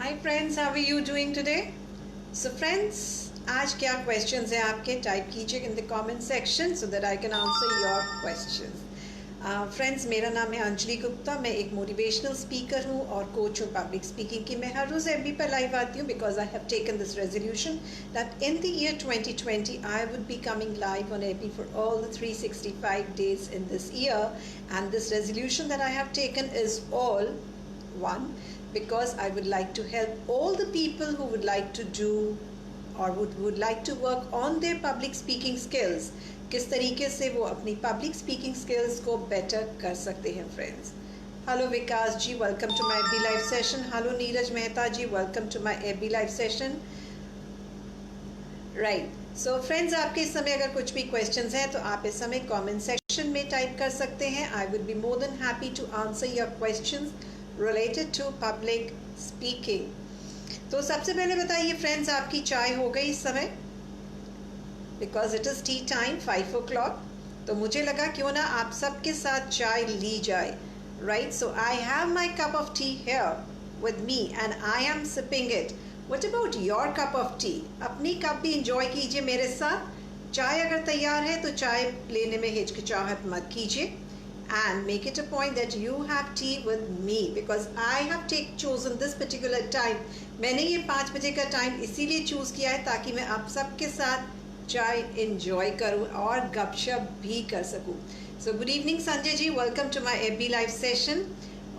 Hi friends, how are you doing today? So friends, आज क्या questions हैं आपके? Type कीजिए in the comment section so that I can answer your questions. Friends, मेरा नाम है अंजलि गुप्ता. मैं एक motivational speaker हूँ और coach हूँ public speaking की. मैं हर रोज़ FB पर live आती हूँ because I have taken this resolution that in the year 2020 I would be coming live on FB for all the 365 days in this year, and this resolution that I have taken is all one because I would like to help all the people who would like to do or would like to work on their public speaking skills. किस तरीके से वो अपनी public speaking skills को better कर सकते हैं friends. Hello Vikas ji, welcome to my FB live session. Hello Neeraj Mehta ji, welcome to my FB live session. Right. So friends, आपके इस समय अगर कुछ भी questions हैं तो आप इस समय comment section में type कर सकते हैं. I would be more than happy to answer your questions related to public speaking. तो सबसे पहले बताइए फ्रेंड्स, आपकी चाय हो गई इस समय? Because it is tea time, 5 o'clock. तो मुझे लगा क्यों ना आप सबके साथ चाय ली जाए. Right, so I have my cup of tea here with me and I am sipping it. What about your cup of tea? अपनी कप भी enjoy कीजिए मेरे साथ. चाय अगर तैयार है तो चाय लेने में हिचकिचाहट मत कीजिए. And make it a point that you have tea with me because I have chosen this particular time. मैंने ये 5 बजे का टाइम इसीलिए चूज़ किया है ताकि मैं आप सबके साथ चाय enjoy करूँ और गपशप भी कर सकूँ. So good evening Sanjay ji, welcome to my FB live session.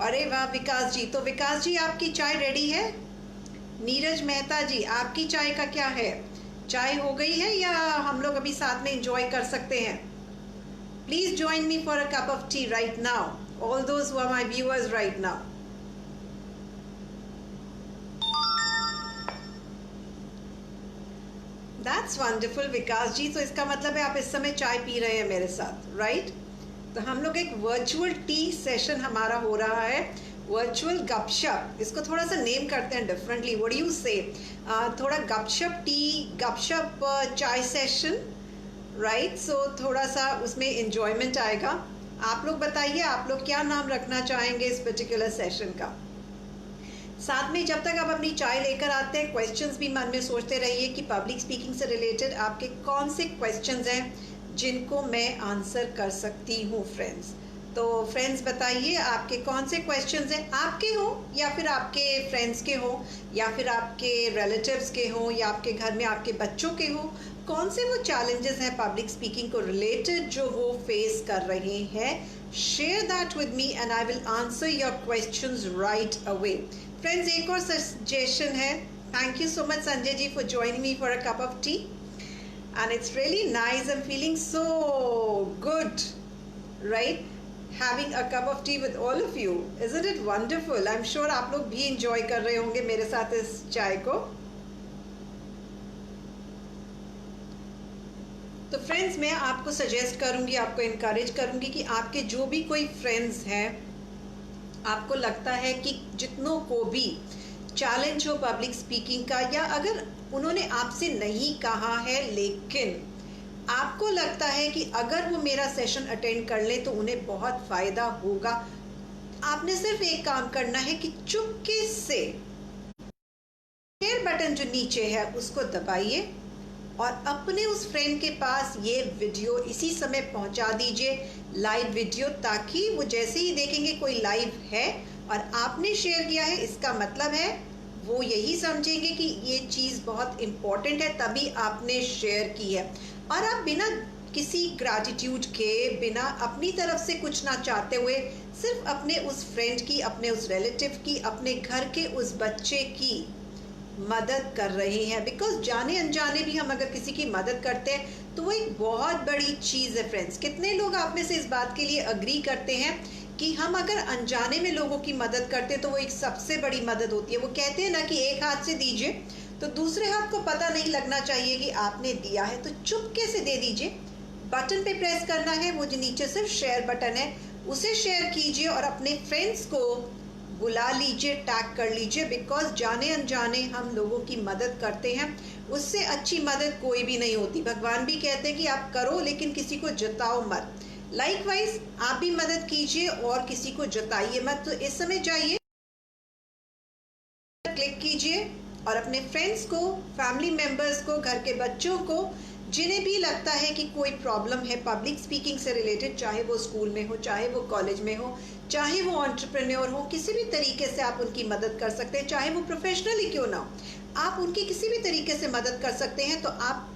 अरे वाह विकास जी, तो विकास जी आपकी चाय रेडी है? नीरज मेहता जी, आपकी चाय का क्या है? चाय हो गई है या हम लोग अभी साथ में enjoy कर सकते हैं? Please join me for a cup of tea right now. All those who are my viewers right now. That's wonderful विकास जी. तो इसका मतलब है आप इस समय चाय पी रहे हैं मेरे साथ, right? तो हम लोग एक वर्चुअल टी सेशन हमारा हो रहा है, वर्चुअल गपशप. इसको थोड़ा सा नेम करते हैं डिफरेंटली. व्हाट डू यू से? थोड़ा गपशप टी, गपशप चाय सेशन, राइट. सो थोड़ा सा उसमें एंजॉयमेंट आएगा. आप लोग बताइए आप लोग क्या नाम रखना चाहेंगे इस पर्टिकुलर सेशन का. साथ में जब तक आप अपनी चाय लेकर आते हैं, क्वेश्चंस भी मन में सोचते रहिए कि पब्लिक स्पीकिंग से रिलेटेड आपके कौन से क्वेश्चंस हैं जिनको मैं आंसर कर सकती हूँ फ्रेंड्स. तो फ्रेंड्स बताइए आपके कौन से क्वेश्चंस हैं, आपके हो या फिर आपके फ्रेंड्स के हो या फिर आपके रिलेटिव्स के हो या आपके घर में आपके बच्चों के हो. कौन से वो चैलेंजेस हैं पब्लिक स्पीकिंग को रिलेटेड जो वो फेस कर रहे हैं. Share that with me and I will answer your questions right away. Friends एक और सजेशन है. Thank you so much Sanjay ji for joining me for a cup of tea and it's really nice. I am feeling so good, right, having a cup of tea with all of you. Isn't it wonderful? I'm sure आप लोग भी enjoy कर रहे होंगे मेरे साथ इस चाय को. तो फ्रेंड्स मैं आपको सजेस्ट करूंगी, आपको इनकरेज करूंगी कि आपके जो भी कोई फ्रेंड्स हैं, आपको लगता है कि जितनों को भी चैलेंज हो पब्लिक स्पीकिंग का, या अगर उन्होंने आपसे नहीं कहा है लेकिन आपको लगता है कि अगर वो मेरा सेशन अटेंड कर ले तो उन्हें बहुत फ़ायदा होगा, आपने सिर्फ एक काम करना है कि चुपके से शेयर बटन जो नीचे है उसको दबाइए और अपने उस फ्रेंड के पास ये वीडियो इसी समय पहुंचा दीजिए, लाइव वीडियो, ताकि वो जैसे ही देखेंगे कोई लाइव है और आपने शेयर किया है, इसका मतलब है वो यही समझेंगे कि ये चीज़ बहुत इम्पोर्टेंट है तभी आपने शेयर की है. और आप बिना किसी ग्रैटिट्यूड के, बिना अपनी तरफ से कुछ ना चाहते हुए, सिर्फ अपने उस फ्रेंड की, अपने उस रिलेटिव की, अपने घर के उस बच्चे की मदद कर रहे हैं. बिकॉज जाने अनजाने भी हम अगर किसी की मदद करते हैं तो वो एक बहुत बड़ी चीज़ है फ्रेंड्स. कितने लोग आप में से इस बात के लिए अग्री करते हैं कि हम अगर अनजाने में लोगों की मदद करते हैं तो वो एक सबसे बड़ी मदद होती है. वो कहते हैं ना कि एक हाथ से दीजिए तो दूसरे हाथ को पता नहीं लगना चाहिए कि आपने दिया है, तो चुपके से दे दीजिए. बटन पे प्रेस करना है, वो जो नीचे सिर्फ शेयर बटन है उसे शेयर कीजिए और अपने फ्रेंड्स को बुला लीजिए, टैग कर लीजिए. बिकॉज जाने अनजाने हम लोगों की मदद करते हैं, उससे अच्छी मदद कोई भी नहीं होती. भगवान भी कहते हैं कि आप करो लेकिन किसी को जताओ मत. लाइकवाइज आप भी मदद कीजिए और किसी को जताइए मत. तो इस समय जाइए क्लिक कीजिए और अपने फ्रेंड्स को, फैमिली मेम्बर्स को, घर के बच्चों को, जिन्हें भी लगता है कि कोई प्रॉब्लम है पब्लिक स्पीकिंग से रिलेटेड, चाहे वो स्कूल में हो, चाहे वो कॉलेज में हो, चाहे वो एंटरप्रेन्योर हो, किसी भी तरीके से आप उनकी मदद कर सकते हैं, चाहे वो प्रोफेशनली क्यों ना हो, आप उनकी किसी भी तरीके से मदद कर सकते हैं। तो आप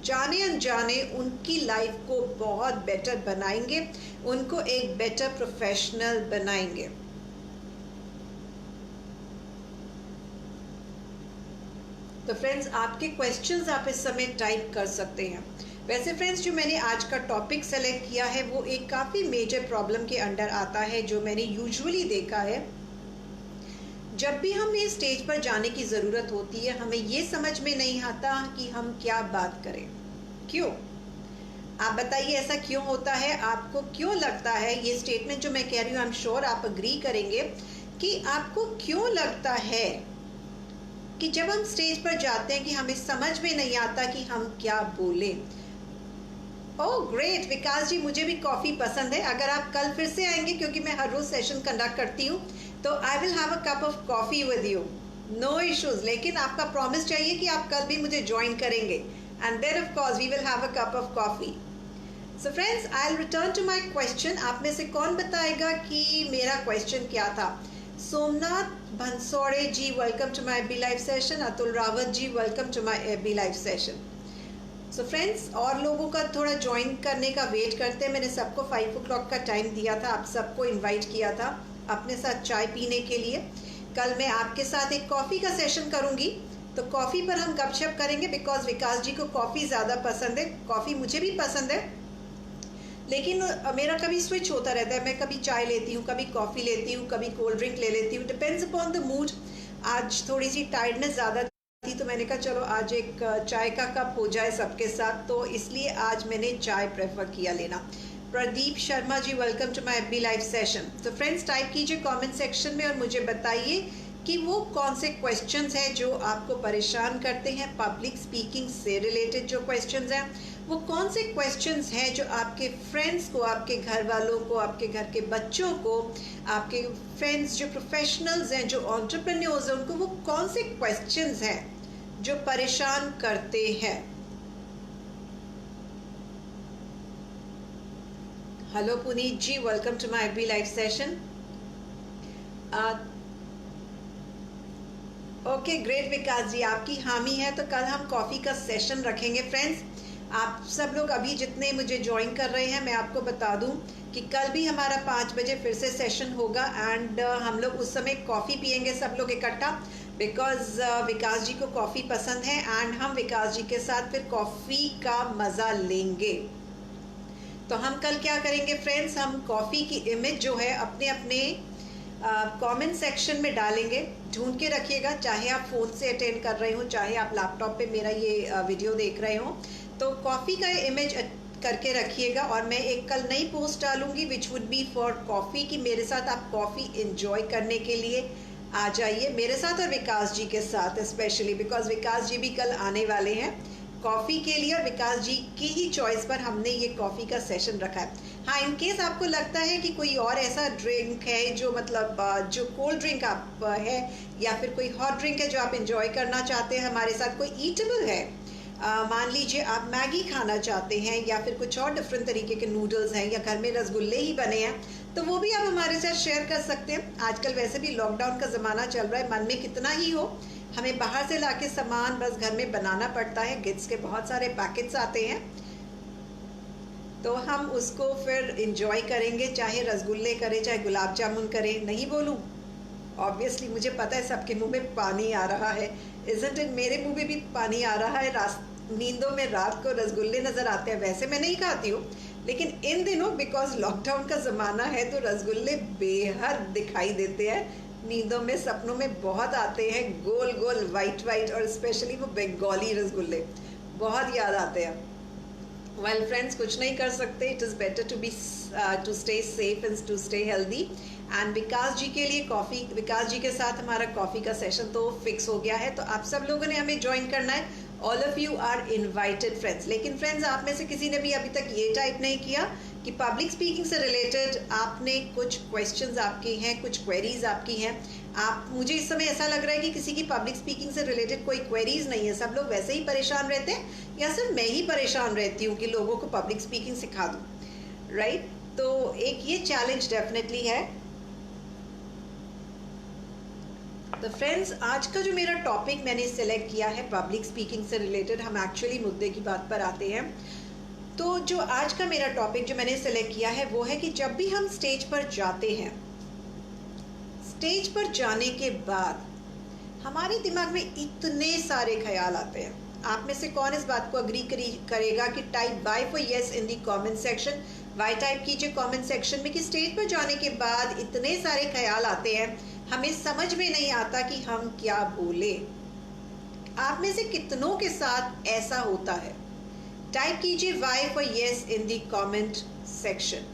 जाने अनजाने उनकी लाइफ को बहुत बेटर बनाएंगे, उनको एक बेटर प्रोफेशनल बनाएंगे। तो फ्रेंड्स, आपके क्वेश्चंस आप इस समय टाइप कर सकते हैं। वैसे फ्रेंड्स, जो मैंने आज का टॉपिक सेलेक्ट किया है वो एक काफ़ी मेजर प्रॉब्लम के अंडर आता है, जो मैंने यूजुअली देखा है। जब भी हमें स्टेज पर जाने की ज़रूरत होती है, हमें ये समझ में नहीं आता कि हम क्या बात करें। क्यों? आप बताइए, ऐसा क्यों होता है? आपको क्यों लगता है, ये स्टेटमेंट जो मैं कह रही हूँ, आई एम श्योर आप अग्री करेंगे, कि आपको क्यों लगता है कि जब हम स्टेज पर जाते हैं कि हमें समझ में नहीं आता कि हम क्या बोलें। ओह ग्रेट विकास जी, मुझे भी कॉफ़ी पसंद है। अगर आप कल फिर से आएंगे, क्योंकि मैं हर रोज़ सेशन कंडक्ट करती हूँ, तो I will have a cup of coffee with you, no issues. लेकिन आपका प्रॉमिस चाहिए कि आप कल भी मुझे ज्वाइन करेंगे, and then of course we will have a cup of coffee. So friends, I will return to my question. आप में से कौन बताएगा कि मेरा क्वेश्चन क्या था? Somnath Bhansode ji, welcome to my FB live session. Atul Rawat ji, welcome to my FB live session. So friends, और लोगों का थोड़ा ज्वाइन करने का वेट करते हैं। मैंने सबको 5 o'clock का टाइम दिया था, आप सबको इनवाइट किया था अपने साथ चाय पीने के लिए। कल मैं आपके साथ एक कॉफ़ी का सेशन करूंगी, तो कॉफ़ी पर हम गपशप करेंगे, बिकॉज विकास जी को कॉफ़ी ज़्यादा पसंद है। कॉफ़ी मुझे भी पसंद है, लेकिन मेरा कभी स्विच होता रहता है। मैं कभी चाय लेती हूँ, कभी कॉफ़ी लेती हूँ, कभी कोल्ड ड्रिंक ले लेती हूँ, डिपेंड्स अपॉन द मूड। आज थोड़ी सी टायर्डनेस ज़्यादा थी, तो मैंने कहा चलो आज एक चाय का कप हो जाए सबके साथ, तो इसलिए आज मैंने चाय प्रेफर किया लेना। Pradeep Sharma ji, welcome to my FB live session. तो फ्रेंड्स, टाइप कीजिए कमेंट सेक्शन में और मुझे बताइए कि वो कौन से क्वेश्चंस हैं जो आपको परेशान करते हैं, पब्लिक स्पीकिंग से रिलेटेड जो क्वेश्चंस हैं, वो कौन से क्वेश्चंस हैं जो आपके फ्रेंड्स को, आपके घर वालों को, आपके घर के बच्चों को, आपके फ्रेंड्स जो प्रोफेशनल्स हैं, जो एंटरप्रेन्योर्स हैं, उनको वो कौन से क्वेश्चंस हैं जो परेशान करते हैं। Hello Puneet ji, welcome to my FB live session. Okay great Vikas ji, आपकी हामी है, तो कल हम कॉफ़ी का सेशन रखेंगे। फ्रेंड्स, आप सब लोग अभी जितने मुझे ज्वाइन कर रहे हैं, मैं आपको बता दूं कि कल भी हमारा 5 बजे फिर से सेशन होगा, एंड हम लोग उस समय कॉफ़ी पियेंगे सब लोग इकट्ठा, बिकॉज विकास जी को कॉफ़ी पसंद है, एंड हम विकास जी के साथ फिर कॉफ़ी का मज़ा लेंगे। तो हम कल क्या करेंगे फ्रेंड्स, हम कॉफ़ी की इमेज जो है अपने अपने कमेंट सेक्शन में डालेंगे, ढूंढ के रखिएगा। चाहे आप फ़ोन से अटेंड कर रहे हो, चाहे आप लैपटॉप पे मेरा ये वीडियो देख रहे हो, तो कॉफ़ी का इमेज करके रखिएगा। और मैं एक कल नई पोस्ट डालूंगी which would be for coffee, कि मेरे साथ आप कॉफ़ी इंजॉय करने के लिए आ जाइए, मेरे साथ और विकास जी के साथ स्पेशली, बिकॉज विकास जी भी कल आने वाले हैं कॉफ़ी के लिए, और विकास जी की ही चॉइस पर हमने ये कॉफ़ी का सेशन रखा है। हाँ, इन केस आपको लगता है कि कोई और ऐसा ड्रिंक है जो मतलब जो कोल्ड ड्रिंक आप है, या फिर कोई हॉट ड्रिंक है जो आप इंजॉय करना चाहते हैं हमारे साथ, कोई ईटेबल है, मान लीजिए आप मैगी खाना चाहते हैं, या फिर कुछ और डिफरेंट तरीके के नूडल्स हैं, या घर में रसगुल्ले ही बने हैं, तो वो भी आप हमारे साथ शेयर कर सकते हैं। आजकल वैसे भी लॉकडाउन का ज़माना चल रहा है, मन में कितना ही हो, हमें बाहर से लाके सामान बस घर में बनाना पड़ता है। गिफ्ट्स के बहुत सारे पैकेट्स आते हैं, तो हम उसको फिर इंजॉय करेंगे, चाहे रसगुल्ले करें, चाहे गुलाब जामुन करें। नहीं बोलूं? ऑब्वियसली मुझे पता है सबके मुंह में पानी आ रहा है, इज़न्ट इट? मेरे मुंह में भी पानी आ रहा है। नींदों में रात को रसगुल्ले नज़र आते हैं। वैसे मैं नहीं खाती हूँ, लेकिन इन दिनों बिकॉज लॉकडाउन का ज़माना है, तो रसगुल्ले बेहद दिखाई देते हैं नींदों में, सपनों में बहुत आते हैं, गोल गोल वाइट वाइट, और स्पेशली वो बंगाली रसगुल्ले बहुत याद आते हैं। वेल फ्रेंड्स, कुछ नहीं कर सकते, it is better to stay safe and to stay healthy. And Vikas ji के लिए कॉफ़ी, विकास जी के साथ हमारा कॉफ़ी का सेशन तो फिक्स हो गया है, तो आप सब लोगों ने हमें ज्वाइन करना है। All of you are invited friends. लेकिन फ्रेंड्स, आप में से किसी ने भी अभी तक ये टाइप नहीं किया कि पब्लिक स्पीकिंग से रिलेटेड आपने कुछ क्वेश्चंस आपके हैं, कुछ क्वेरीज आपकी हैं, आप, मुझे इस समय ऐसा लग रहा है कि किसी की पब्लिक स्पीकिंग से रिलेटेड कोई क्वेरीज नहीं है, सब लोग वैसे ही परेशान रहते हैं, या सिर्फ मैं ही परेशान रहती हूँ कि लोगों को पब्लिक स्पीकिंग सिखा दूँ, राइट? तो एक ये चैलेंज डेफिनेटली है। तो फ्रेंड्स, आज का जो मेरा टॉपिक मैंने सिलेक्ट किया है पब्लिक स्पीकिंग से रिलेटेड, हम एक्चुअली मुद्दे की बात पर आते हैं। तो जो आज का मेरा टॉपिक जो मैंने सिलेक्ट किया है वो है कि जब भी हम स्टेज पर जाते हैं, स्टेज पर जाने के बाद हमारे दिमाग में इतने सारे ख्याल आते हैं। आप में से कौन इस बात को अग्री करेगा कि type Y for yes in the comment section, Y type कीजिए कमेंट सेक्शन में कि स्टेज पर जाने के बाद इतने सारे ख्याल आते हैं, हमें समझ में नहीं आता कि हम क्या बोले। आप में से कितनों के साथ ऐसा होता है? टाइप कीजिए Y for yes in the comment section.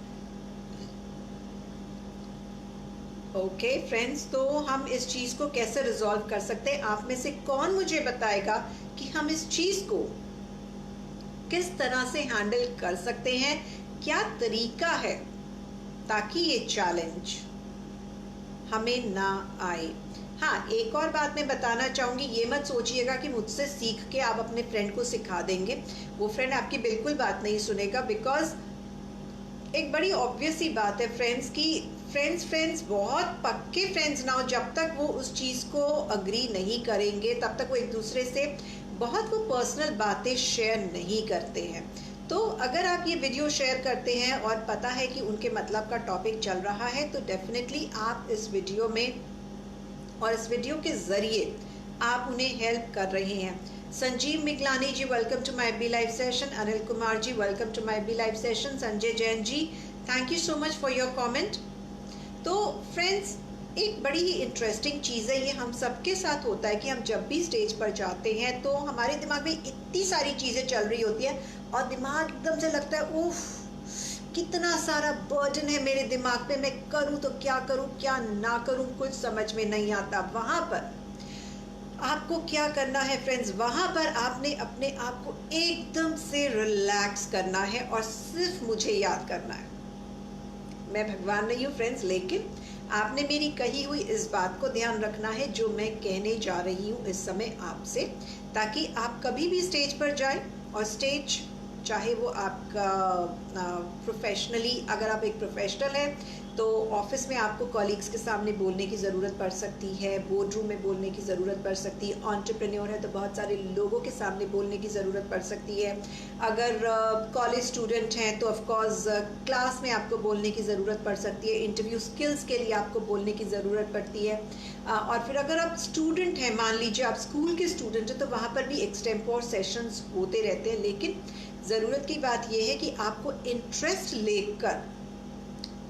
Okay friends, तो हम इस चीज को कैसे रिजॉल्व कर सकते हैं? आप में से कौन मुझे बताएगा कि हम इस चीज को किस तरह से हैंडल कर सकते हैं? क्या तरीका है ताकि ये चैलेंज हमें ना आए? हाँ, एक और बात मैं बताना चाहूंगी, ये मत सोचिएगा कि मुझसे सीख के आप अपने फ्रेंड को सिखा देंगे, वो फ्रेंड आपकी बिल्कुल बात नहीं सुनेगा। बिकॉज एक बड़ी ऑब्वियस सी बात है फ्रेंड्स की फ्रेंड्स बहुत पक्के फ्रेंड्स ना हो, जब तक वो उस चीज़ को अग्री नहीं करेंगे तब तक वो एक दूसरे से बहुत वो पर्सनल बातें शेयर नहीं करते हैं। तो अगर आप ये वीडियो शेयर करते हैं और पता है कि उनके मतलब का टॉपिक चल रहा है, तो डेफिनेटली आप इस वीडियो में और इस वीडियो के ज़रिए आप उन्हें हेल्प कर रहे हैं। Sanjeev Miglani ji, welcome to my B live session. Anil Kumar ji, welcome to my B live session. Sanjay Jain ji, thank you so much for your comment. तो फ्रेंड्स, एक बड़ी ही इंटरेस्टिंग चीज़ है, ये हम सबके साथ होता है कि हम जब भी स्टेज पर जाते हैं तो हमारे दिमाग में इतनी सारी चीज़ें चल रही होती है और दिमाग एकदम से लगता है उफ, कितना सारा बर्डन है मेरे दिमाग पे, मैं करूँ तो क्या करूँ क्या ना करूँ, कुछ समझ में नहीं आता। वहाँ पर आपको क्या करना है फ्रेंड्स? वहाँ पर आपने अपने आप को एकदम से रिलैक्स करना है और सिर्फ मुझे याद करना है। मैं भगवान नहीं हूँ फ्रेंड्स, लेकिन आपने मेरी कही हुई इस बात को ध्यान रखना है जो मैं कहने जा रही हूँ इस समय आपसे, ताकि आप कभी भी स्टेज पर जाएं और स्टेज चाहे वो आपका प्रोफेशनली, अगर आप एक प्रोफेशनल हैं तो ऑफिस में आपको कॉलीग्स के सामने बोलने की ज़रूरत पड़ सकती है, बोर्ड रूम में बोलने की ज़रूरत पड़ सकती है, एंटरप्रेन्योर है तो बहुत सारे लोगों के सामने बोलने की ज़रूरत पड़ सकती है, अगर कॉलेज स्टूडेंट हैं तो ऑफकोर्स क्लास में आपको बोलने की ज़रूरत पड़ सकती है, इंटरव्यू स्किल्स के लिए आपको बोलने की ज़रूरत पड़ती है। और फिर अगर आप स्टूडेंट हैं, मान लीजिए आप स्कूल के स्टूडेंट हैं, तो वहाँ पर भी एक्सटेम्पोर सेशंस होते रहते हैं। लेकिन ज़रूरत की बात यह है कि आपको इंटरेस्ट लेकर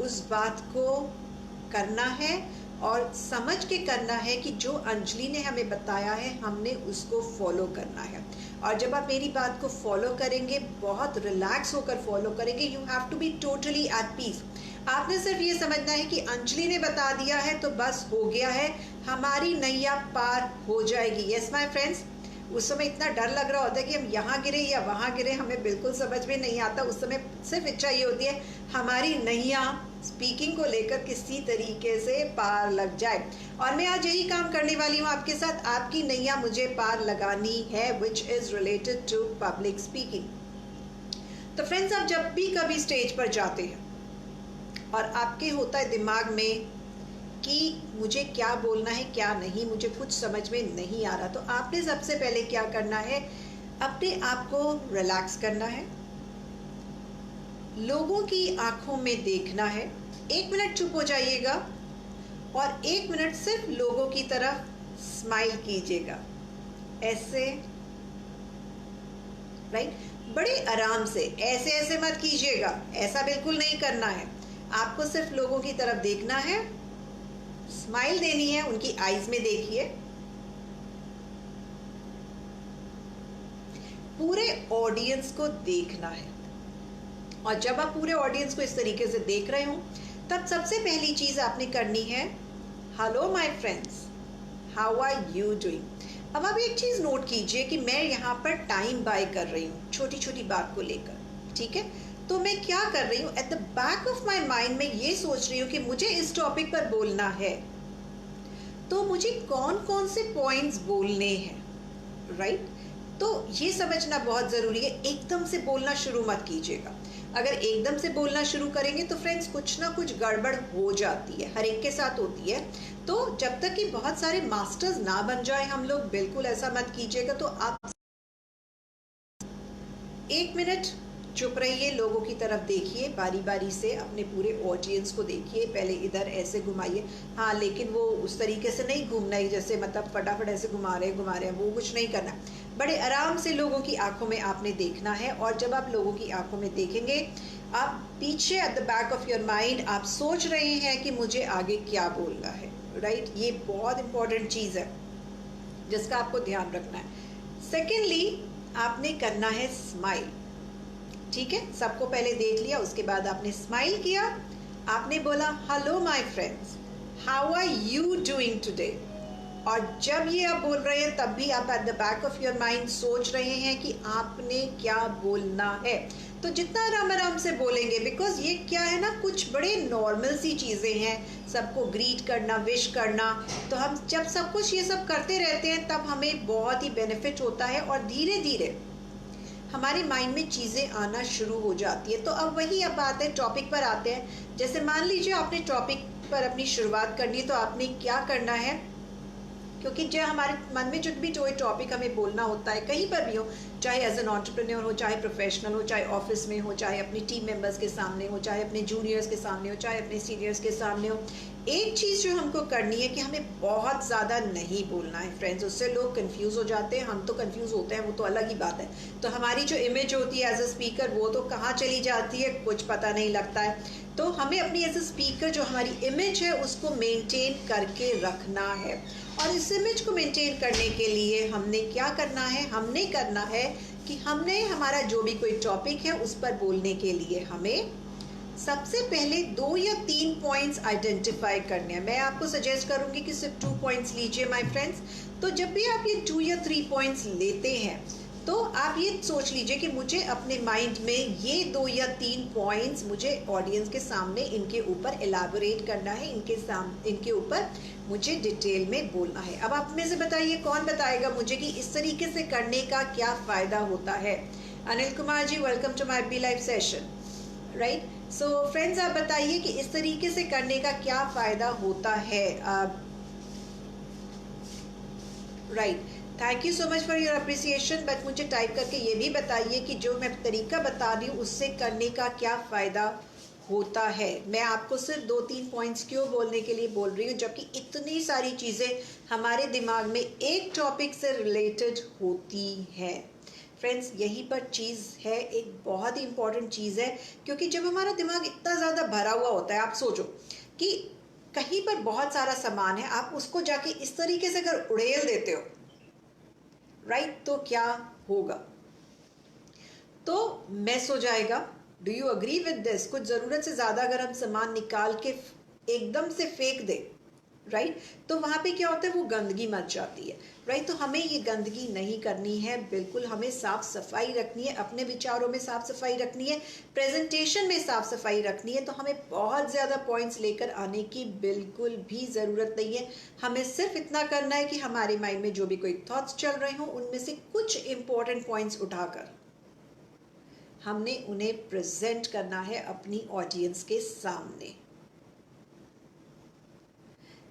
उस बात को करना है और समझ के करना है कि जो अंजलि ने हमें बताया है हमने उसको फॉलो करना है। और जब आप मेरी बात को फॉलो करेंगे, बहुत रिलैक्स होकर फॉलो करेंगे, you have to be totally at peace. आपने सिर्फ ये समझना है कि अंजलि ने बता दिया है तो बस हो गया है, हमारी नैया पार हो जाएगी। यस माय फ्रेंड्स, उस समय इतना डर लग रहा होता है कि हम यहाँ गिरे या वहाँ गिरे, हमें बिल्कुल समझ में नहीं आता। उस समय सिर्फ इच्छा ये होती है हमारी नैया स्पीकिंग को लेकर किसी तरीके से पार लग जाए। और मैं आज यही काम करने वाली हूँ आपके साथ, आपकी नैया मुझे पार लगानी है, which is related to public speaking. तो फ्रेंड्स, आप जब भी कभी स्टेज पर जाते हैं और आपके होता है दिमाग में कि मुझे क्या बोलना है क्या नहीं, मुझे कुछ समझ में नहीं आ रहा, तो आपने सबसे पहले क्या करना है? अपने आप को रिलैक्स करना है, लोगों की आंखों में देखना है। 1 मिनट चुप हो जाइएगा और 1 मिनट सिर्फ लोगों की तरफ स्माइल कीजिएगा, ऐसे, राइट? बड़े आराम से, ऐसे ऐसे मत कीजिएगा, ऐसा बिल्कुल नहीं करना है। आपको सिर्फ लोगों की तरफ देखना है, स्माइल देनी है, उनकी आईज में देखिए, पूरे ऑडियंस को देखना है। और जब आप पूरे ऑडियंस को इस तरीके से देख रहे हो, तब सबसे पहली चीज आपने करनी है, hello my friends, how are you doing. अब आप एक चीज नोट कीजिए कि मैं यहाँ पर टाइम बाय कर रही हूँ छोटी छोटी बात को लेकर, ठीक है? तो मैं क्या कर रही हूँ, at the back of my mind में ये सोच रही हूँ कि मुझे इस टॉपिक पर बोलना है, तो मुझे कौन कौन से पॉइंट्स बोलने हैं, राइट? तो ये समझना बहुत ज़रूरी है। एकदम से बोलना शुरू मत कीजिएगा। अगर एकदम से बोलना शुरू करेंगे तो फ्रेंड्स कुछ ना कुछ गड़बड़ हो जाती है, हर एक के साथ होती है। तो जब तक कि बहुत सारे मास्टर्स ना बन जाए हम लोग, बिल्कुल ऐसा मत कीजिएगा। तो आप 1 मिनट चुप रहिए, लोगों की तरफ देखिए, बारी बारी से अपने पूरे ऑडियंस को देखिए। पहले इधर ऐसे घुमाइए, हाँ, लेकिन वो उस तरीके से नहीं घूमना है जैसे मतलब फटाफट ऐसे घुमा रहे हैं, वो कुछ नहीं करना। बड़े आराम से लोगों की आंखों में आपने देखना है। और जब आप लोगों की आंखों में देखेंगे, आप पीछे at the back of your mind आप सोच रहे हैं कि मुझे आगे क्या बोलना है, राइट? ये बहुत इंपॉर्टेंट चीज़ है जिसका आपको ध्यान रखना है। सेकेंडली, आपने करना है स्माइल, ठीक है? सबको पहले देख लिया, उसके बाद आपने स्माइल किया, आपने बोला hello my friends, how are you doing today. और जब ये आप बोल रहे हैं तब भी आप at the back of your mind सोच रहे हैं कि आपने क्या बोलना है। तो जितना आराम आराम से बोलेंगे, बिकॉज ये क्या है ना, कुछ बड़े नॉर्मल सी चीज़ें हैं, सबको ग्रीट करना, विश करना। तो हम जब सब कुछ ये सब करते रहते हैं तब हमें बहुत ही बेनिफिट होता है और धीरे धीरे हमारे माइंड में चीज़ें आना शुरू हो जाती है। तो अब वही अब बात है, टॉपिक पर आते हैं। जैसे मान लीजिए आपने टॉपिक पर अपनी शुरुआत करनी है, तो आपने क्या करना है, क्योंकि जो हमारे मन में जो भी टॉपिक हमें बोलना होता है, कहीं पर भी हो, चाहे एज एन एंटरप्रेन्योर हो, चाहे प्रोफेशनल हो, चाहे ऑफिस में हो, चाहे अपनी टीम मेंबर्स के सामने हो, चाहे अपने जूनियर्स के सामने हो, चाहे अपने सीनियर्स के सामने हो, एक चीज़ जो हमको करनी है कि हमें बहुत ज़्यादा नहीं बोलना है फ्रेंड्स। उससे लोग कंफ्यूज हो जाते हैं, हम तो कंफ्यूज होते हैं, वो तो अलग ही बात है। तो हमारी जो इमेज होती है एज अ स्पीकर, वो तो कहाँ चली जाती है, कुछ पता नहीं लगता है। तो हमें अपनी एज अ स्पीकर जो हमारी इमेज है उसको मेंटेन करके रखना है। और इस इमेज को मेंटेन करने के लिए हमने क्या करना है, हमने करना है कि हमने हमारा जो भी कोई टॉपिक है उस पर बोलने के लिए हमें सबसे पहले 2 या 3 पॉइंट्स आइडेंटिफाई करने हैं। मैं आपको सजेस्ट करूंगी कि सिर्फ 2 पॉइंट्स लीजिए माय फ्रेंड्स। तो जब भी आप ये 2 या 3 पॉइंट्स लेते हैं तो आप ये सोच लीजिए कि मुझे अपने माइंड में ये 2 या 3 पॉइंट्स मुझे ऑडियंस के सामने इनके ऊपर एलाबोरेट करना है, इनके ऊपर मुझे डिटेल में बोलना है। अब आप में से बताइए, कौन बताएगा मुझे कि इस तरीके से करने का क्या फ़ायदा होता है? Anil Kumar ji, welcome to my B live session, right? So friends, आप बताइए कि इस तरीके से करने का क्या फ़ायदा होता है? Right, thank you so much for your appreciation. But मुझे टाइप करके ये भी बताइए कि जो मैं तरीका बता रही हूँ उससे करने का क्या फ़ायदा होता है। मैं आपको सिर्फ 2-3 पॉइंट्स क्यों बोलने के लिए बोल रही हूँ, जबकि इतनी सारी चीज़ें हमारे दिमाग में एक टॉपिक से रिलेटेड होती हैं। फ्रेंड्स, यहीं पर चीज़ है, एक बहुत ही इंपॉर्टेंट चीज़ है। क्योंकि जब हमारा दिमाग इतना ज़्यादा भरा हुआ होता है, आप सोचो कि कहीं पर बहुत सारा सामान है, आप उसको जाके इस तरीके से अगर उड़ेल देते हो, राइट, तो क्या होगा? तो मेस हो जाएगा। Do you agree with this? कुछ ज़रूरत से ज़्यादा अगर हम सामान निकाल के एकदम से फेंक दें, राइट, तो वहाँ पे क्या होता है, वो गंदगी मच जाती है, राइट? तो हमें ये गंदगी नहीं करनी है, बिल्कुल हमें साफ सफाई रखनी है, अपने विचारों में साफ सफाई रखनी है, प्रेजेंटेशन में साफ सफाई रखनी है। तो हमें बहुत ज़्यादा पॉइंट्स लेकर आने की बिल्कुल भी ज़रूरत नहीं है। हमें सिर्फ इतना करना है कि हमारे माइंड में जो भी कोई थॉट्स चल रहे हों, उनमें से कुछ इंपॉर्टेंट पॉइंट्स उठाकर हमने उन्हें प्रेजेंट करना है अपनी ऑडियंस के सामने।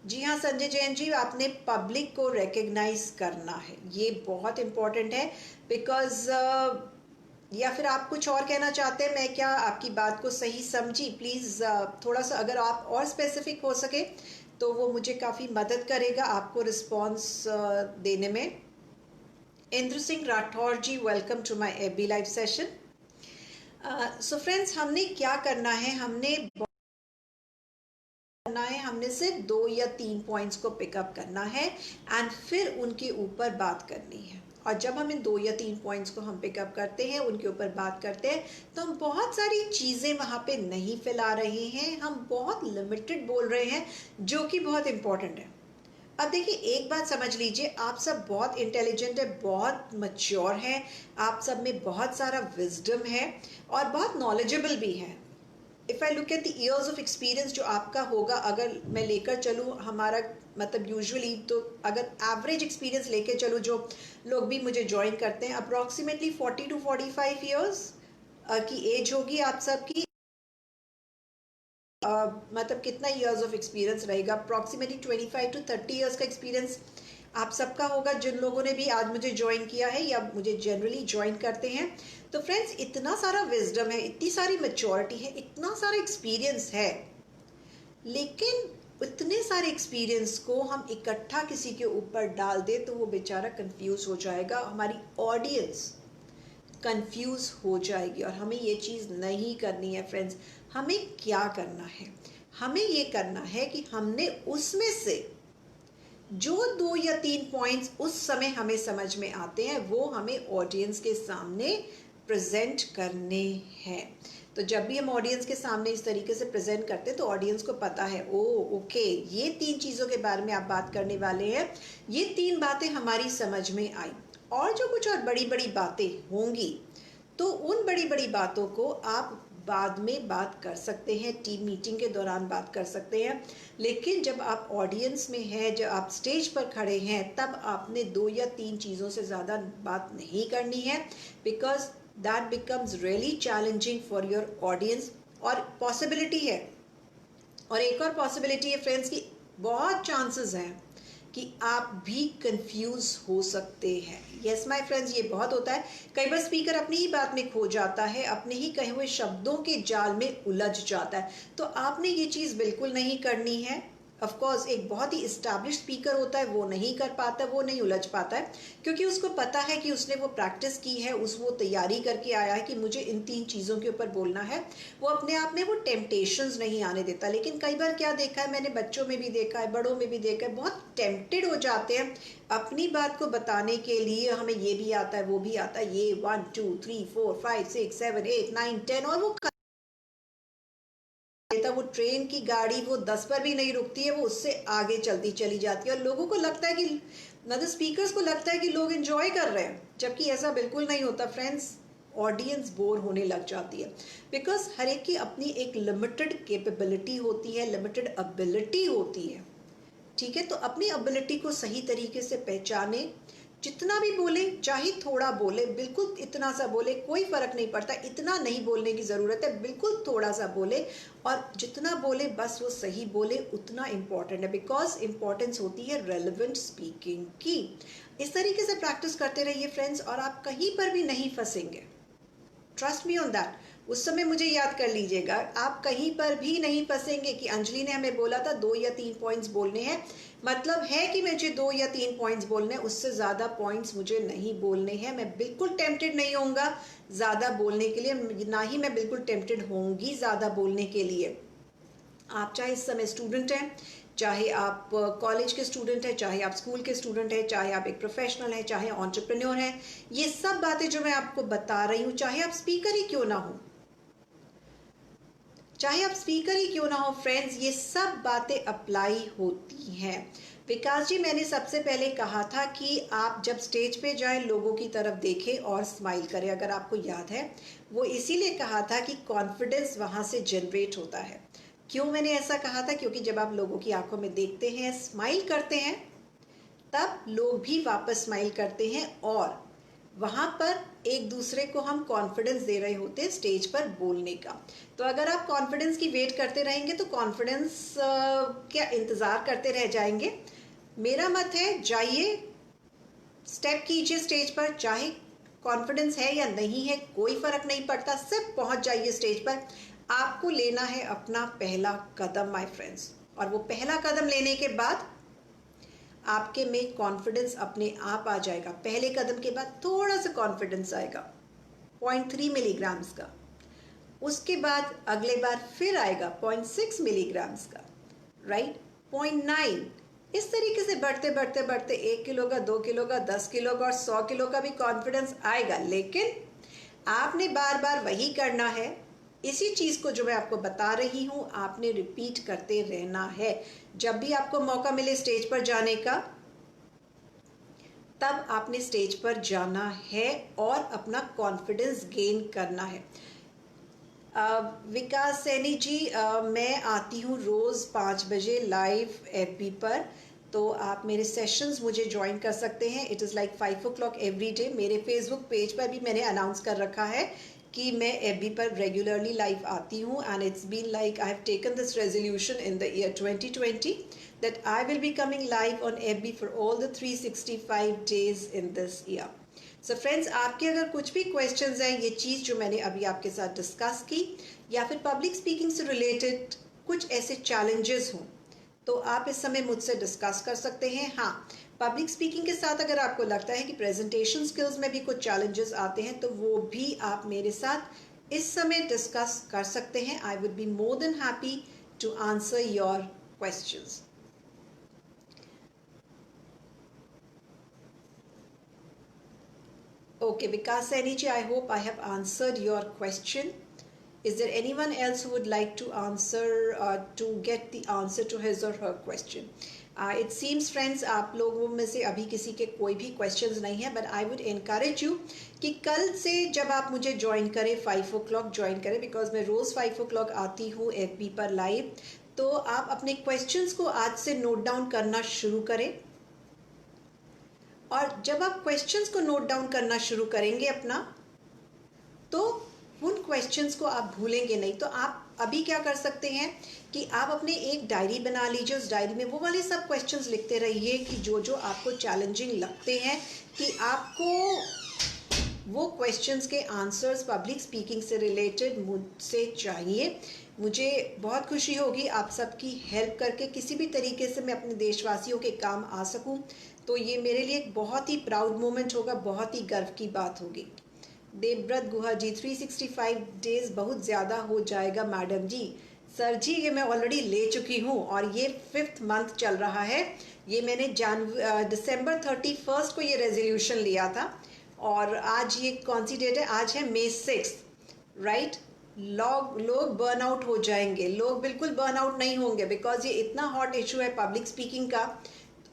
जी हाँ संजय जैन जी, आपने पब्लिक को रिकग्नाइज करना है, ये बहुत इम्पोर्टेंट है। बिकॉज या फिर आप कुछ और कहना चाहते हैं? मैं क्या आपकी बात को सही समझी? प्लीज़ थोड़ा सा अगर आप और स्पेसिफिक हो सके तो वो मुझे काफ़ी मदद करेगा आपको रिस्पॉन्स देने में। Indra Singh Rathore ji, welcome to my AB live session. So friends, हमने क्या करना है, हमने सिर्फ 2 या 3 पॉइंट्स को पिकअप करना है एंड फिर उनके ऊपर बात करनी है। और जब हम इन 2 या 3 पॉइंट्स को हम पिकअप करते हैं, उनके ऊपर बात करते हैं, तो हम बहुत सारी चीज़ें वहाँ पे नहीं फैला रहे हैं, हम बहुत लिमिटेड बोल रहे हैं, जो कि बहुत इम्पोर्टेंट है। अब देखिए, एक बात समझ लीजिए, आप सब बहुत इंटेलिजेंट है, बहुत मैच्योर हैं, आप सब में बहुत सारा विजडम है और बहुत नॉलेजेबल भी है। If I look at the years of experience जो आपका होगा, अगर मैं लेकर चलूँ हमारा मतलब यूजुअली तो अगर एवरेज एक्सपीरियंस लेके चलो, जो लोग भी मुझे ज्वाइन करते हैं, अप्रॉक्सीमेटली 40 to 45 ईयर्स की एज होगी आप सबकी। मतलब कितना ईयर्स ऑफ एक्सपीरियंस रहेगा, अप्रॉक्सीमेटली 25 to 30 ईयर्स का एक्सपीरियंस आप सबका होगा, जिन लोगों ने भी आज मुझे ज्वाइन किया है या मुझे जनरली ज्वाइन करते हैं। तो फ्रेंड्स, इतना सारा विजडम है, इतनी सारी मैच्योरिटी है, इतना सारा एक्सपीरियंस है, लेकिन इतने सारे एक्सपीरियंस को हम इकट्ठा किसी के ऊपर डाल दे तो वो बेचारा कंफ्यूज हो जाएगा, हमारी ऑडियंस कंफ्यूज हो जाएगी। और हमें ये चीज़ नहीं करनी है फ्रेंड्स। हमें क्या करना है, हमें ये करना है कि हमने उसमें से जो 2 या 3 पॉइंट्स उस समय हमें समझ में आते हैं वो हमें ऑडियंस के सामने प्रेजेंट करने हैं। तो जब भी हम ऑडियंस के सामने इस तरीके से प्रेजेंट करते हैं तो ऑडियंस को पता है, ओ ओके, ये 3 चीज़ों के बारे में आप बात करने वाले हैं, ये 3 बातें हमारी समझ में आई। और जो कुछ और बड़ी बड़ी बातें होंगी तो उन बड़ी बड़ी बातों को आप बाद में बात कर सकते हैं, टीम मीटिंग के दौरान बात कर सकते हैं। लेकिन जब आप ऑडियंस में हैं, जब आप स्टेज पर खड़े हैं, तब आपने 2 या 3 चीज़ों से ज़्यादा बात नहीं करनी है, because that becomes really challenging for your audience. और पॉसिबिलिटी है, और एक और पॉसिबिलिटी है फ्रेंड्स, कि बहुत चांसेस हैं कि आप भी कंफ्यूज हो सकते हैं। यस माय फ्रेंड्स, ये बहुत होता है। कई बार स्पीकर अपनी ही बात में खो जाता है, अपने ही कहे हुए शब्दों के जाल में उलझ जाता है। तो आपने ये चीज़ बिल्कुल नहीं करनी है। ऑफ कोर्स एक बहुत ही इस्टेब्लिश स्पीकर होता है, वो नहीं कर पाता, वो नहीं उलझ पाता है, क्योंकि उसको पता है कि उसने वो प्रैक्टिस की है, वो तैयारी करके आया है कि मुझे इन 3 चीज़ों के ऊपर बोलना है। वो अपने आप में वो टेम्पटेशंस नहीं आने देता। लेकिन कई बार क्या देखा है मैंने, बच्चों में भी देखा है, बड़ों में भी देखा है, बहुत टेम्प्टेड हो जाते हैं अपनी बात को बताने के लिए, हमें ये भी आता है, वो भी आता है, ये 1 2 3 4 5 6 7 8 9 10, और वो देता। वो ट्रेन की गाड़ी वो 10 पर भी नहीं रुकती है, वो उससे आगे चलती चली जाती है। और लोगों को लगता है कि मतलब स्पीकर्स को लगता है कि लोग एंजॉय कर रहे हैं, जबकि ऐसा बिल्कुल नहीं होता फ्रेंड्स। ऑडियंस बोर होने लग जाती है, बिकॉज हर एक की अपनी एक लिमिटेड कैपेबिलिटी होती है, लिमिटेड एबिलिटी होती है। ठीक है, तो अपनी एबिलिटी को सही तरीके से पहचाने। जितना भी बोले, चाहे थोड़ा बोले, बिल्कुल इतना सा बोले, कोई फर्क नहीं पड़ता, इतना नहीं बोलने की ज़रूरत है, बिल्कुल थोड़ा सा बोले। और जितना बोले बस वो सही बोले, उतना इम्पॉर्टेंट है, बिकॉज इम्पॉर्टेंस होती है रेलिवेंट स्पीकिंग की। इस तरीके से प्रैक्टिस करते रहिए फ्रेंड्स, और आप कहीं पर भी नहीं फंसेंगे। Trust me on that. उस समय मुझे याद कर लीजिएगा, आप कहीं पर भी नहीं फंसेंगे कि अंजलि ने हमें बोला था 2 या 3 पॉइंट्स बोलने हैं, मतलब है कि मुझे 2 या 3 पॉइंट्स बोलने हैं, उससे ज़्यादा पॉइंट्स मुझे नहीं बोलने हैं। मैं बिल्कुल टेम्प्टेड नहीं होऊंगा ज़्यादा बोलने के लिए, ना ही मैं बिल्कुल टेम्प्टेड होंगी ज़्यादा बोलने के लिए। आप चाहे इस समय स्टूडेंट हैं, चाहे आप कॉलेज के स्टूडेंट हैं, चाहे आप स्कूल के स्टूडेंट हैं, चाहे आप एक प्रोफेशनल हैं, चाहे एंटरप्रेन्योर हैं, ये सब बातें जो मैं आपको बता रही हूँ, चाहे आप स्पीकर ही क्यों ना हो, चाहे आप स्पीकर ही क्यों ना हो फ्रेंड्स, ये सब बातें अप्लाई होती हैं। विकास जी, मैंने सबसे पहले कहा था कि आप जब स्टेज पे जाएं लोगों की तरफ देखें और स्माइल करें, अगर आपको याद है। वो इसीलिए कहा था कि कॉन्फिडेंस वहाँ से जनरेट होता है। क्यों मैंने ऐसा कहा था? क्योंकि जब आप लोगों की आंखों में देखते हैं, स्माइल करते हैं, तब लोग भी वापस स्माइल करते हैं, और वहाँ पर एक दूसरे को हम कॉन्फिडेंस दे रहे होते हैं स्टेज पर बोलने का। तो अगर आप कॉन्फिडेंस की वेट करते रहेंगे तो कॉन्फिडेंस क्या इंतज़ार करते रह जाएंगे। मेरा मत है, जाइए, स्टेप कीजिए स्टेज पर, चाहे कॉन्फिडेंस है या नहीं है कोई फर्क नहीं पड़ता, सिर्फ पहुंच जाइए स्टेज पर। आपको लेना है अपना पहला कदम माय फ्रेंड्स, और वो पहला कदम लेने के बाद आपके में कॉन्फिडेंस अपने आप आ जाएगा। पहले कदम के बाद थोड़ा सा कॉन्फिडेंस आएगा 0.3 मिलीग्राम्स का, उसके बाद अगले बार फिर आएगा 0.6 मिलीग्राम्स का, राइट, 0.9, इस तरीके से बढ़ते बढ़ते बढ़ते 1 किलो का, 2 किलो का, 10 किलो का और 100 किलो का भी कॉन्फिडेंस आएगा। लेकिन आपने बार बार वही करना है, इसी चीज़ को जो मैं आपको बता रही हूँ आपने रिपीट करते रहना है। जब भी आपको मौका मिले स्टेज पर जाने का, तब आपने स्टेज पर जाना है और अपना कॉन्फिडेंस गेन करना है। विकास सैनी जी, मैं आती हूँ रोज़ 5 बजे लाइव FB पर, तो आप मेरे सेशंस मुझे ज्वाइन कर सकते हैं. It is like 5 o'clock every day. मेरे फेसबुक पेज पर भी मैंने अनाउंस कर रखा है कि मैं एफबी पर रेगुलरली लाइव आती हूँ. And it's been like I have taken this resolution in the year 2020 that I will be coming live on FB for all the 365 days in this year. So friends, आपके अगर कुछ भी questions हैं, ये चीज़ जो मैंने अभी आपके साथ डिस्कस की, या फिर पब्लिक स्पीकिंग से रिलेटेड कुछ ऐसे चैलेंजेस हों, तो आप इस समय मुझसे डिस्कस कर सकते हैं. हाँ, पब्लिक स्पीकिंग के साथ अगर आपको लगता है कि प्रेजेंटेशन स्किल्स में भी कुछ चैलेंजेस आते हैं, तो वो भी आप मेरे साथ इस समय डिस्कस कर सकते हैं. I would be more than happy to answer your questions. Okay, Vikas Saini ji, I hope I have answered your question. Is there anyone else who would like to answer, to get the answer to his or her question? It seems friends, आप लोगों में से अभी किसी के कोई भी questions नहीं है, but I would encourage you कि कल से जब आप मुझे join करें 5 o'clock join करें, because मैं रोज़ 5 o'clock आती हूँ FB पर live, तो आप अपने questions को आज से note down करना शुरू करें. और जब आप क्वेश्चंस को नोट डाउन करना शुरू करेंगे अपना, तो उन क्वेश्चंस को आप भूलेंगे नहीं. तो आप अभी क्या कर सकते हैं कि आप अपने एक डायरी बना लीजिए. उस डायरी में वो वाले सब क्वेश्चंस लिखते रहिए कि जो जो आपको चैलेंजिंग लगते हैं, कि आपको वो क्वेश्चंस के आंसर्स पब्लिक स्पीकिंग से रिलेटेड मुझसे चाहिए. मुझे बहुत खुशी होगी आप सबकी हेल्प करके किसी भी तरीके से मैं अपने देशवासियों के काम आ सकूं. तो ये मेरे लिए एक बहुत ही प्राउड मोमेंट होगा, बहुत ही गर्व की बात होगी. देवव्रत गुहा जी, 365 डेज बहुत ज़्यादा हो जाएगा मैडम जी. सर जी, ये मैं ऑलरेडी ले चुकी हूँ और ये 5th मंथ चल रहा है. ये मैंने दिसंबर 31 को ये रेजोल्यूशन लिया था, और आज ये कौन सी डेट है? आज है May 6, राइट. लोग बर्न आउट हो जाएंगे. लोग बिल्कुल बर्न आउट नहीं होंगे, बिकॉज ये इतना हॉट इशू है पब्लिक स्पीकिंग का.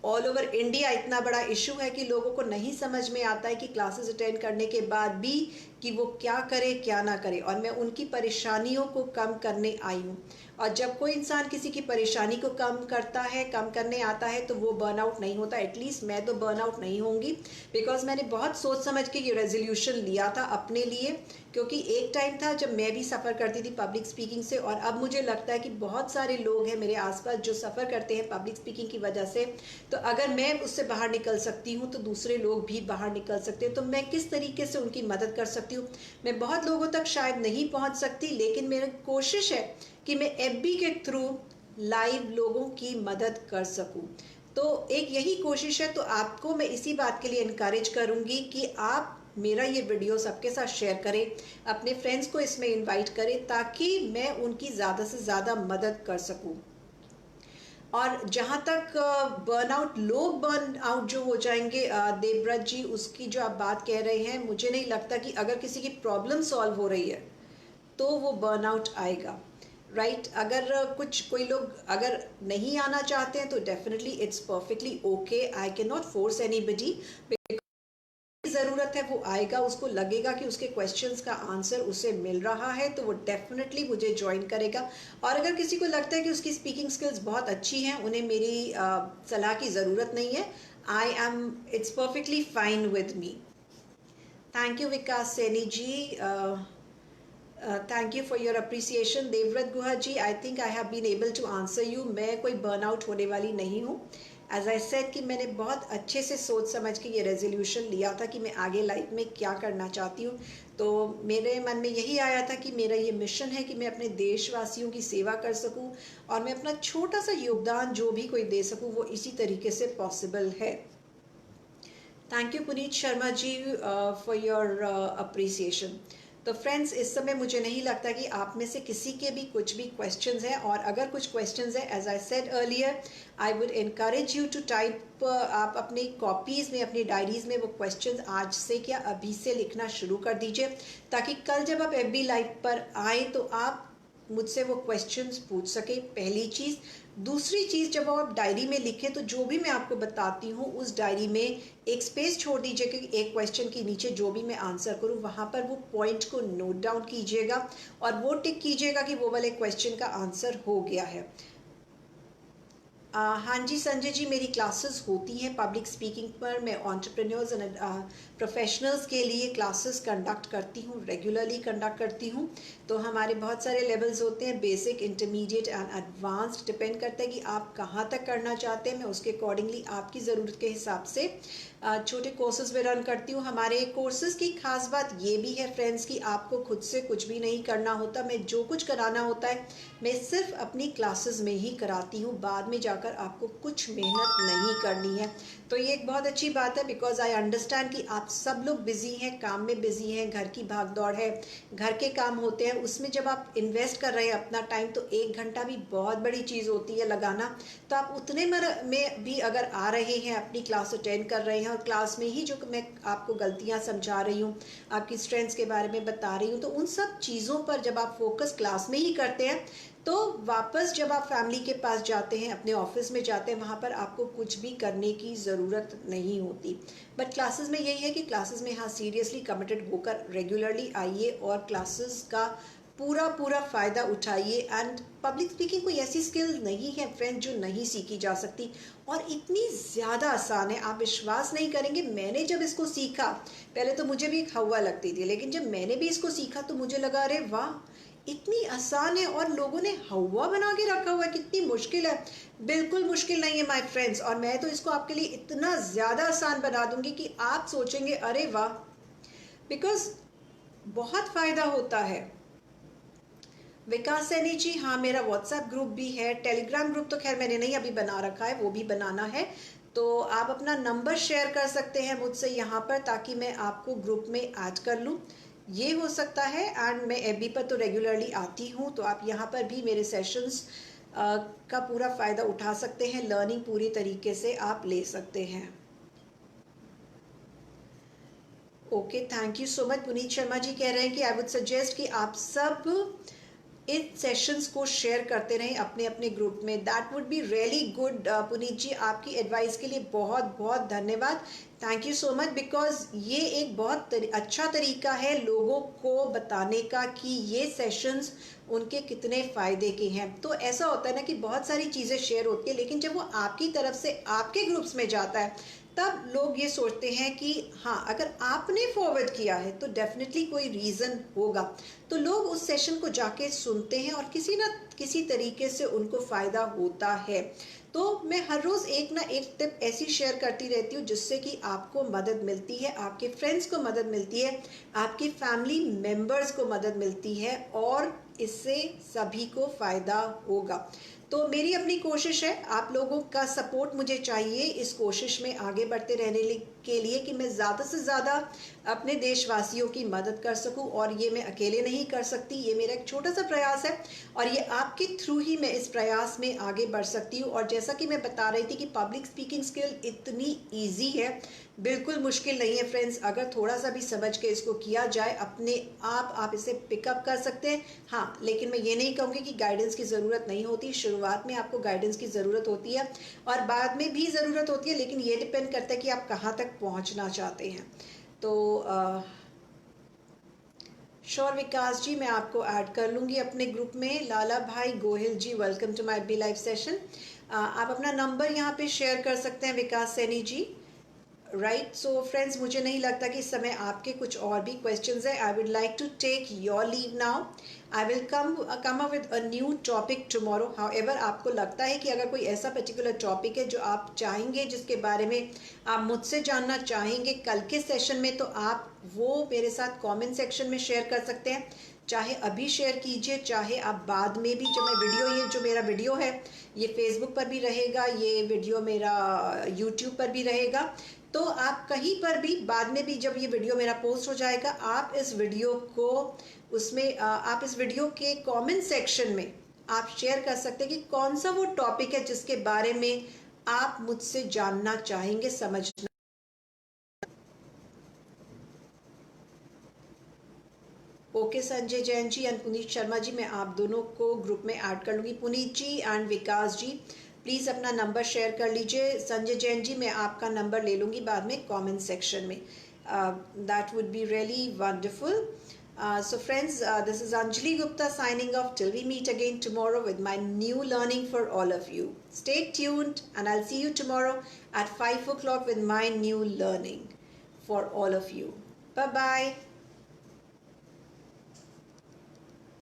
ऑल ओवर इंडिया इतना बड़ा इशू है कि लोगों को नहीं समझ में आता है कि क्लासेस अटेंड करने के बाद भी कि वो क्या करे क्या ना करे. और मैं उनकी परेशानियों को कम करने आई हूँ. और जब कोई इंसान किसी की परेशानी को कम करता है, कम करने आता है, तो वो बर्न आउट नहीं होता. एटलीस्ट मैं तो बर्न आउट नहीं होंगी, बिकॉज मैंने बहुत सोच समझ के ये रेजोल्यूशन लिया था अपने लिए. क्योंकि एक टाइम था जब मैं भी सफ़र करती थी पब्लिक स्पीकिंग से, और अब मुझे लगता है कि बहुत सारे लोग हैं मेरे आसपास जो सफ़र करते हैं पब्लिक स्पीकिंग की वजह से. तो अगर मैं उससे बाहर निकल सकती हूँ, तो दूसरे लोग भी बाहर निकल सकते हैं. तो मैं किस तरीके से उनकी मदद कर सकती हूँ. मैं बहुत लोगों तक शायद नहीं पहुँच सकती, लेकिन मेरी कोशिश है कि मैं एफबी के थ्रू लाइव लोगों की मदद कर सकूं. तो एक यही कोशिश है. तो आपको मैं इसी बात के लिए इनकरेज करूंगी कि आप मेरा ये वीडियो सबके साथ शेयर करें, अपने फ्रेंड्स को इसमें इनवाइट करें, ताकि मैं उनकी ज़्यादा से ज़्यादा मदद कर सकूं. और जहाँ तक बर्नआउट, लोग बर्न आउट जो हो जाएंगे देवव्रत जी, उसकी जो आप बात कह रहे हैं, मुझे नहीं लगता कि अगर किसी की प्रॉब्लम सॉल्व हो रही है तो वो बर्नआउट आएगा, राइट. अगर कोई लोग अगर नहीं आना चाहते हैं, तो definitely it's perfectly okay. I can not force anybody. ज़रूरत है वो आएगा, उसको लगेगा कि उसके क्वेश्चंस का आंसर उसे मिल रहा है, तो वो डेफिनेटली मुझे ज्वाइन करेगा. और अगर किसी को लगता है कि उसकी स्पीकिंग स्किल्स बहुत अच्छी हैं, उन्हें मेरी सलाह की ज़रूरत नहीं है, it's perfectly fine with me. Thank you Vikas Saini ji. Thank you for your appreciation. Devvrat Guha ji, I think I have been able to answer you. मैं कोई बर्नआउट होने वाली नहीं हूँ. एज आई सेड कि मैंने बहुत अच्छे से सोच समझ के ये रेजोल्यूशन लिया था कि मैं आगे लाइफ में क्या करना चाहती हूँ. तो मेरे मन में यही आया था कि मेरा ये मिशन है कि मैं अपने देशवासियों की सेवा कर सकूँ, और मैं अपना छोटा सा योगदान जो भी कोई दे सकूँ वो इसी तरीके से पॉसिबल है. Thank you Puneet Sharma ji for your appreciation. तो फ्रेंड्स, इस समय मुझे नहीं लगता कि आप में से किसी के भी कुछ भी क्वेश्चंस हैं, और अगर कुछ क्वेश्चंस हैं, as I said earlier, I would encourage you to type. आप अपनी कॉपीज़ में, अपनी डायरीज़ में वो क्वेश्चंस आज से क्या अभी से लिखना शुरू कर दीजिए, ताकि कल जब आप एफबी लाइव पर आए तो आप मुझसे वो क्वेश्चंस पूछ सके. पहली चीज़. दूसरी चीज़, जब आप डायरी में लिखें तो जो भी मैं आपको बताती हूँ उस डायरी में एक स्पेस छोड़ दीजिए कि एक क्वेश्चन के नीचे जो भी मैं आंसर करूँ वहाँ पर वो पॉइंट को नोट डाउन कीजिएगा, और वो टिक कीजिएगा कि वो वाले क्वेश्चन का आंसर हो गया है. हाँ जी संजय जी, मेरी क्लासेस होती हैं पब्लिक स्पीकिंग पर। मैं एंटरप्रेन्योर्स एंड प्रोफेशनल्स के लिए क्लासेस कंडक्ट करती हूँ, रेगुलरली कंडक्ट करती हूँ। तो हमारे बहुत सारे लेवल्स होते हैं, basic, intermediate and advanced. Depend करता है कि आप कहाँ तक करना चाहते हैं। मैं उसके अकॉर्डिंगली आपकी ज़रूरत के हिसाब से छोटे कोर्सेज में रन करती हूँ। हमारे कोर्सेज की खास बात ये भी है फ्रेंड्स कि आपको खुद से कुछ भी नहीं करना होता। मैं जो कुछ कराना होता है मैं सिर्फ अपनी क्लासेस में ही कराती हूँ, बाद में जाकर आपको कुछ मेहनत नहीं करनी है। तो ये एक बहुत अच्छी बात है, बिकॉज आई अंडरस्टैंड कि आप सब लोग बिजी हैं, काम में बिजी हैं, घर की भाग दौड़ है, घर के काम होते हैं, उसमें जब आप इन्वेस्ट कर रहे हैं अपना टाइम, तो 1 घंटा भी बहुत बड़ी चीज़ होती है लगाना। तो आप उतने में भी अगर आ रहे हैं, अपनी क्लास अटेंड कर रहे हैं, और क्लास में ही जो मैं आपको गलतियाँ समझा रही हूँ, आपकी स्ट्रेंथ्स के बारे में बता रही हूँ, तो उन सब चीज़ों पर जब आप फोकस क्लास में ही करते हैं, तो वापस जब आप फैमिली के पास जाते हैं, अपने ऑफिस में जाते हैं, वहाँ पर आपको कुछ भी करने की ज़रूरत नहीं होती। बट क्लासेस में यही है कि क्लासेस में हाँ सीरियसली कमिटेड होकर रेगुलरली आइए और क्लासेस का पूरा पूरा फ़ायदा उठाइए। एंड पब्लिक स्पीकिंग कोई ऐसी स्किल नहीं है फ्रेंड जो नहीं सीखी जा सकती, और इतनी ज़्यादा आसान है, आप विश्वास नहीं करेंगे। मैंने जब इसको सीखा, पहले तो मुझे भी हवा लगती थी, लेकिन जब मैंने भी इसको सीखा तो मुझे लगा अरे वाह, इतनी आसान है, और लोगों ने हवा बना के रखा हुआ है, कितनी मुश्किल है। बिल्कुल मुश्किल नहीं है माय फ्रेंड्स, और मैं तो इसको आपके लिए इतना ज़्यादा आसान बना दूंगी कि आप सोचेंगे अरे वाह, बिकॉज बहुत फ़ायदा होता है। विकास सैनी जी, हाँ मेरा व्हाट्सएप ग्रुप भी है, टेलीग्राम ग्रुप तो खैर मैंने नहीं अभी बना रखा है, वो भी बनाना है। तो आप अपना नंबर शेयर कर सकते हैं मुझसे यहाँ पर, ताकि मैं आपको ग्रुप में ऐड कर लूँ, ये हो सकता है। एंड मैं एफबी पर तो रेगुलरली आती हूँ, तो आप यहाँ पर भी मेरे सेशंस का पूरा फ़ायदा उठा सकते हैं, लर्निंग पूरी तरीके से आप ले सकते हैं। Okay, thank you so much. Puneet Sharma ji कह रहे हैं कि आई वुड सजेस्ट कि आप सब इन सेशंस को शेयर करते रहें अपने अपने ग्रुप में। That would be really good. Puneet ji, आपकी एडवाइस के लिए बहुत बहुत धन्यवाद, thank you so much. Because ये एक बहुत अच्छा तरीका है लोगों को बताने का कि ये सेशंस उनके कितने फ़ायदे के हैं। तो ऐसा होता है ना कि बहुत सारी चीज़ें शेयर होती है, लेकिन जब वो आपकी तरफ से आपके ग्रुप्स में जाता है, तब लोग ये सोचते हैं कि हाँ, अगर आपने फॉरवर्ड किया है तो डेफिनेटली कोई रीज़न होगा। तो लोग उस सेशन को जाके सुनते हैं, और किसी ना किसी तरीके से उनको फ़ायदा होता है। तो मैं हर रोज़ एक ना एक टिप ऐसी शेयर करती रहती हूँ जिससे कि आपको मदद मिलती है, आपके फ्रेंड्स को मदद मिलती है, आपकी फैमिली मेम्बर्स को मदद मिलती है, और इससे सभी को फ़ायदा होगा। तो मेरी अपनी कोशिश है, आप लोगों का सपोर्ट मुझे चाहिए इस कोशिश में आगे बढ़ते रहने के लिए, कि मैं ज़्यादा से ज़्यादा अपने देशवासियों की मदद कर सकूं। और ये मैं अकेले नहीं कर सकती, ये मेरा एक छोटा सा प्रयास है, और ये आपके थ्रू ही मैं इस प्रयास में आगे बढ़ सकती हूँ। और जैसा कि मैं बता रही थी कि पब्लिक स्पीकिंग स्किल इतनी ईजी है, बिल्कुल मुश्किल नहीं है फ्रेंड्स। अगर थोड़ा सा भी समझ के इसको किया जाए, अपने आप इसे पिकअप कर सकते हैं। हाँ, लेकिन मैं ये नहीं कहूँगी कि गाइडेंस की ज़रूरत नहीं होती। शुरुआत में आपको गाइडेंस की ज़रूरत होती है, और बाद में भी ज़रूरत होती है, लेकिन ये डिपेंड करता है कि आप कहाँ तक पहुँचना चाहते हैं। तो श्योर विकास जी, मैं आपको ऐड कर लूँगी अपने ग्रुप में। Lala Bhai Gohil ji, welcome to my B live session. आप अपना नंबर यहाँ पे शेयर कर सकते हैं Vikas Saini ji. Right, so friends, मुझे नहीं लगता कि इस समय आपके कुछ और भी क्वेश्चंस हैं। I would like to take your leave now. I will come up with a new topic tomorrow. However, आपको लगता है कि अगर कोई ऐसा पर्टिकुलर टॉपिक है जो आप चाहेंगे, जिसके बारे में आप मुझसे जानना चाहेंगे कल के सेशन में, तो आप वो मेरे साथ कमेंट सेक्शन में शेयर कर सकते हैं। चाहे अभी शेयर कीजिए, चाहे आप बाद में भी, जब मैं वीडियो, ये जो मेरा वीडियो है ये फेसबुक पर भी रहेगा, ये वीडियो मेरा यूट्यूब पर भी रहेगा। तो आप कहीं पर भी बाद में भी, जब ये वीडियो मेरा पोस्ट हो जाएगा, आप इस वीडियो को उसमें आप इस वीडियो के कमेंट सेक्शन में आप शेयर कर सकते हैं कि कौन सा वो टॉपिक है जिसके बारे में आप मुझसे जानना चाहेंगे, समझना। ओके संजय जैन जी एंड पुनीत शर्मा जी, मैं आप दोनों को ग्रुप में ऐड कर लूँगी। पुनीत जी एंड विकास जी, प्लीज़ अपना नंबर शेयर कर लीजिए। संजय जैन जी, मैं आपका नंबर ले लूँगी बाद में कमेंट सेक्शन में। That would be really wonderful. So friends, this is Anjali Gupta signing off till we meet again tomorrow with my new learning for all of you. Stay tuned and I'll see you tomorrow at 5 o'clock with my new learning for all of you. Bye-bye.